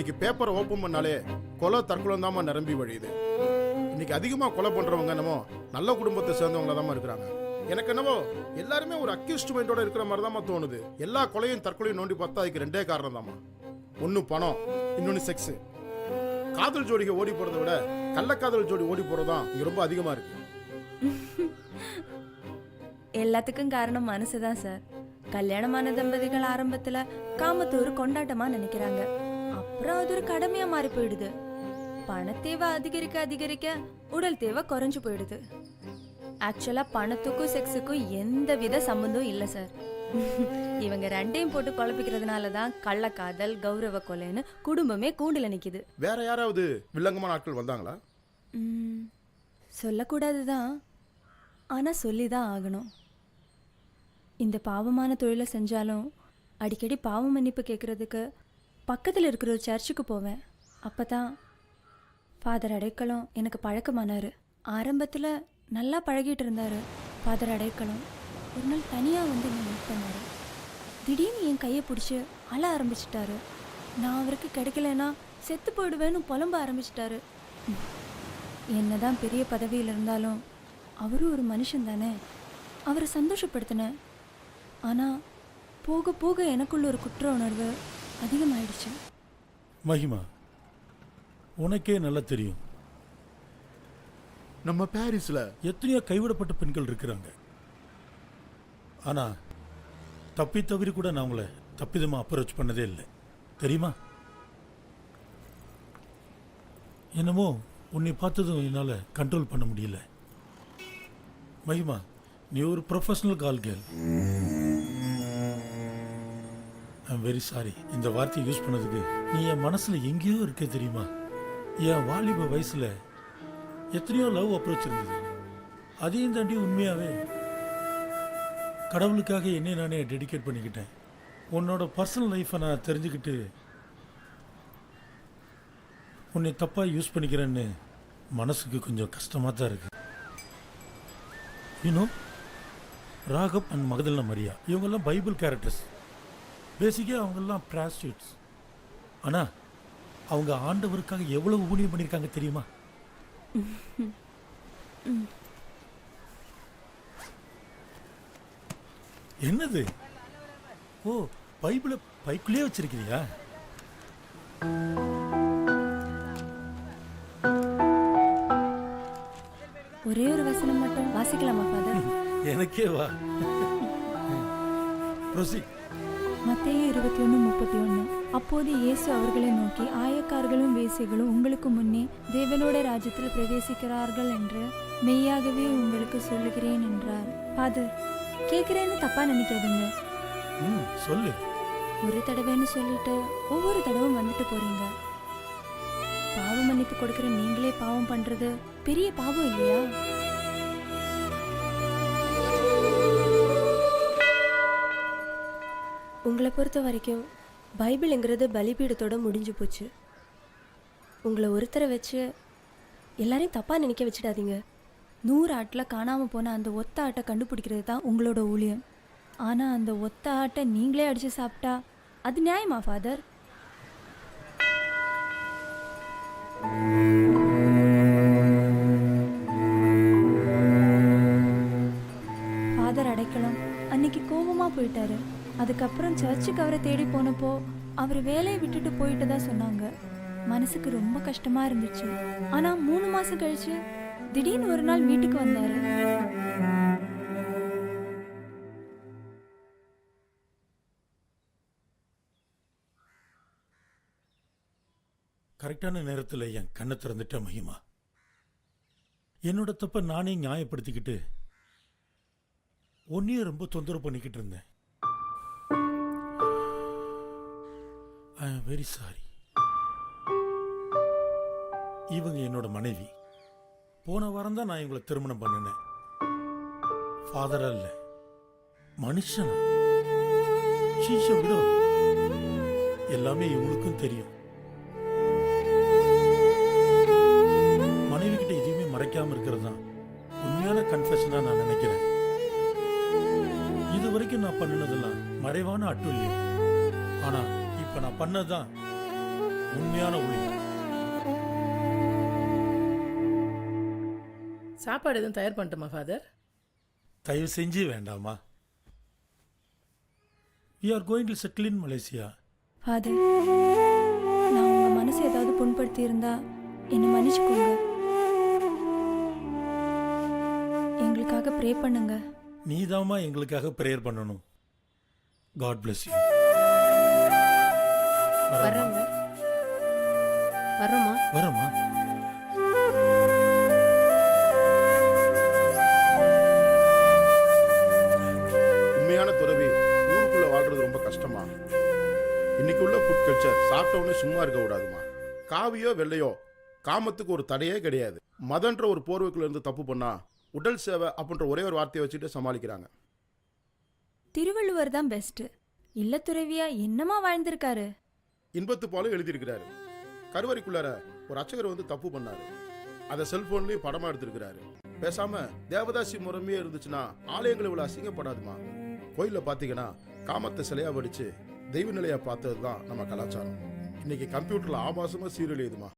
இன்னைக்கு பேப்பரை ஓப்பன் பண்ணாலே கொலை தற்கொலை தாம்மா நிரம்பி வழியுது. இன்னைக்கு அதிகமா கொலை பண்றவங்க என்னமோ நல்ல குடும்பத்தை சேர்ந்தவங்கள தான் இருக்கிறாங்க. எனக்கு என்னவோ எல்லாருமே ஒரு அக்யூஸ்ட் மைண்டோட இருக்கிற மாதிரி தான் தோணுது. எல்லா கொலையும் தற்கொலையும் நோண்டி பார்த்தா அதுக்கு ரெண்டே காரணம் தாம்மா. ஒன்னு பணம், இன்னொன்னு செக்ஸ். காதல் ஜோடிக்கு ஓடி போறதை விட கள்ளக்காதல் ஜோடி ஓடி போறதுதான் இங்க ரொம்ப அதிகமா இருக்கு. எல்லாத்துக்கும் காரணம் மனசுதான் சார். கல்யாணமான தம்பதிகள் ஆரம்பத்துல காமத்தை ஒரு கொண்டாட்டமா நினைக்கிறாங்க. அப்புறம் அது ஒரு கடமையா மாறி போயிடுது. பணத்தேவை அதிகரிக்க அதிகரிக்க உடல் தேவை குறைஞ்சு போயிடுது. ஆக்சுவலா பணத்துக்கும் செக்ஸுக்கும் எந்த வித சம்பந்தம் இல்ல சார். இவங்க ரெண்டையும் போட்டு குழப்பிக்கிறதுனாலதான் கள்ளக்காதல், கௌரவ கொலைன்னு குடும்பமே கூண்டுல நிக்குது. வேற யாராவது வில்லங்கமான ஆட்கள் வந்தாங்களா? சொல்லக்கூடாதுதான், ஆனா சொல்லிதான் ஆகணும். இந்த பாவமான தொழிலை செஞ்சாலும் அடிக்கடி பாவ மன்னிப்பு கேட்கறதுக்கு பக்கத்தில் இருக்கிற ஒரு சர்ச்சுக்கு போவேன். அப்பதான் ஃபாதர் அடைக்கலம் எனக்கு பழக்கமானாரு. ஆரம்பத்தில் நல்லா பழகிட்டு இருந்தாரு. ஃபாதர் அடைக்கலம் ஒரு நாள் தனியாக வந்து என்னை மீட் பண்ணாரு. திடீர்னு என் கையை பிடிச்சி அழ ஆரம்பிச்சிட்டாரு. நான் அவருக்கு கிடைக்கலன்னா செத்து போயிடுவேன்னு புலம்ப ஆரம்பிச்சிட்டாரு. என்னதான் பெரிய பதவியில் இருந்தாலும் அவரும் ஒரு மனுஷன் தானே. அவரை சந்தோஷப்படுத்தினேன். ஆனால் போக போக எனக்குள்ள ஒரு குற்ற உணர்வு அதிகமாயிடுச்சு. மகிமா, உனக்கே நல்லா தெரியும், நம்ம பாரிஸ்ல எத்தனையோ கைவிடப்பட்ட பெண்கள் இருக்கிறாங்க. ஆனா தப்பி தவிர கூட நான் உங்களை தப்பிதமா அப்ரோச் பண்ணதே இல்லை, தெரியுமா? என்னமோ உன்னை பார்த்ததும் என்னால் கண்ட்ரோல் பண்ண முடியல. மகிமா, நீ ஒரு professional call girl. I'm very sorry இந்த வார்த்தையை யூஸ் பண்ணதுக்கு. நீ என் மனசுல எங்கேயோ இருக்க தெரியுமா? என் வாலிப வயசுல எத்தனையோ லவ் அப்ரோச் இருந்தது. அதையும் தாண்டி உண்மையாவே கடவுளுக்காக என்னை நானே டெடிகேட் பண்ணிக்கிட்டேன். உன்னோட பர்சனல் லைஃப்பை நான் தெரிஞ்சுக்கிட்டு உன்னை தப்பாக யூஸ் பண்ணிக்கிறேன்னு மனசுக்கு கொஞ்சம் கஷ்டமாக தான் இருக்கு. இன்னும் ராகப் அண்ட் மகதல்னா மரியா இவங்கெல்லாம் பைபிள் கேரக்டர்ஸ். பேசிக்காக அவங்கெல்லாம் ப்ராஸ்டியூட்ஸ். ஆனால் அவங்க ஆண்டவருக்காக எவ்வளவு ஊழியம் பண்ணியிருக்காங்க தெரியுமா? என்னது? ஓ, பைபிளை பைக்குள்ளே வச்சிருக்கிறியா? ஒரே ஒரு வசனம் மட்டும் வாசிக்கலாமா ஃபாதர்? எனக்கே வா. மத்தேயு 21:31. அப்போது இயேசு அவர்களை நோக்கி, ஆயக்காரர்களும் வேசிகளும் உங்களுக்கு முன்னே தேவனோட ராஜ்யத்தில் பிரவேசிக்கிறார்கள் என்று மெய்யாகவே உங்களுக்கு சொல்லுகிறேன் என்றார். ஃபாதர், கேட்கிறேன்னு தப்பா நினைக்காதீங்க. சொல்லு. ஒரு தடவைன்னு சொல்லிட்டு ஒவ்வொரு தடவும் வந்துட்டு போறீங்க. பாவ மன்னிப்பு கொடுக்கிற நீங்களே பாவம் பண்றது பெரிய பாவம் இல்லையா? உங்களை பொறுத்த வரைக்கும் பைபிள்ங்கிறது பலிபீடத்தோட முடிஞ்சு போச்சு. உங்களை ஒருத்தரை வச்சு எல்லாரையும் தப்பாக நினைக்க வச்சிடாதீங்க. 100 ஆட்டில் காணாமல் போன அந்த ஒத்த ஆட்டை கண்டுபிடிக்கிறது தான் உங்களோட ஊழியம். ஆனால் அந்த ஒத்த ஆட்டை நீங்களே அடித்து சாப்பிட்டா அது நியாயமா ஃபாதர்? ஃபாதர் அடைக்கலம் அன்னைக்கு கோபமாக போயிட்டாரு. அதுக்கப்புறம் சர்ச்சுக்கு அவரை தேடி போனப்போ அவர் வேலையை விட்டுட்டு போயிட்டதா சொன்னாங்க. மனசுக்கு ரொம்ப கஷ்டமா இருந்துச்சு. ஆனா 3 மாசம் கழிச்சு திடீர்னு ஒரு நாள் வீட்டுக்கு வந்தாரு. கரெக்டான நேரத்தில் என் கண்ணை திறந்துட்ட மகிமா. என்னோட தப்ப நானே நியாயப்படுத்திக்கிட்டு ஒன்னையும் ரொம்ப தொந்தரவு பண்ணிக்கிட்டு இருந்தேன். ஐ ஆம் வெரி சாரி. இவங்க என்னோட மனைவி. போன வாரம் தான் நான் இவங்களை திருமணம் பண்ணினேன். ஃபாதரா இல்ல, மனுஷனா. ஷீஷா விடோ. எல்லாமே இவங்களுக்கும் தெரியும். மனைவி கிட்ட எதுவுமே மறைக்காம இருக்கிறது தான் உண்மையான கன்ஃபெஷனா நான் நினைக்கிறேன். இது வரைக்கும் நான் பண்ணினதெல்லாம் மறைவான அட்டுல்யம். ஆனா இப்ப நான் பண்ணதான் உண்மையான ஒளி. சாப்பாடு எதுவும் தயார் பண்ணட்டுமா ஃபாதர்? தயவு செஞ்சு வேண்டாமா. we are going to settle in Malaysia. Father, நான் உங்க மனசு ஏதாவது புண்படுத்தி இருந்தா என்னை மன்னிச்சுக்கோங்க. எங்களுக்காக ப்ரே பண்ணுங்க. நீதாம்மா எங்களுக்காக ப்ரேயர் பண்ணணும். God bless you. வர்றோங்க. வர்றோமா? வரமா. உண்மையான துறவி ஊருக்குள்ள வாழ்றது ரொம்ப கஷ்டமா. இன்னைக்கு உள்ள ஃபுட் கல்ச்சர் சாப்பிட்டவனே சும்மா இருக்க கூடாதுமா. காவியோ வெள்ளையோ காமத்துக்கு ஒரு தடையே கிடையாது. மதன்ற ஒரு போர்வைக்குள்ள இருந்து தப்பு பண்ணா உடல் சேவை அப்படின்ற ஒரே ஒரு வார்த்தையை வச்சுட்டு சமாளிக்கிறாங்க. திருவள்ளுவர் தான் பெஸ்ட். இல்ல துறவியா என்னமா வாழ்ந்திருக்காரு. இன்பத்து போல எழுதியிருக்கிறாரு. கருவறைக்குள்ளார ஒரு அர்ச்சகர் வந்து தப்பு பண்ணாரு. அதை செல்போன்லயும் படமா எடுத்திருக்கிறாரு. பேசாம தேவதாசி முறைமையே இருந்துச்சுன்னா ஆலயங்கள் இவ்வளவு அசிங்கப்படாதுமா. கோயில்ல பாத்தீங்கன்னா காமத்தை சிலையா வடிச்சு தெய்வ நிலையா பார்த்தது தான் நம்ம கலாச்சாரம். இன்னைக்கு கம்ப்யூட்டர்ல ஆபாசமா சீரழியுதுமா.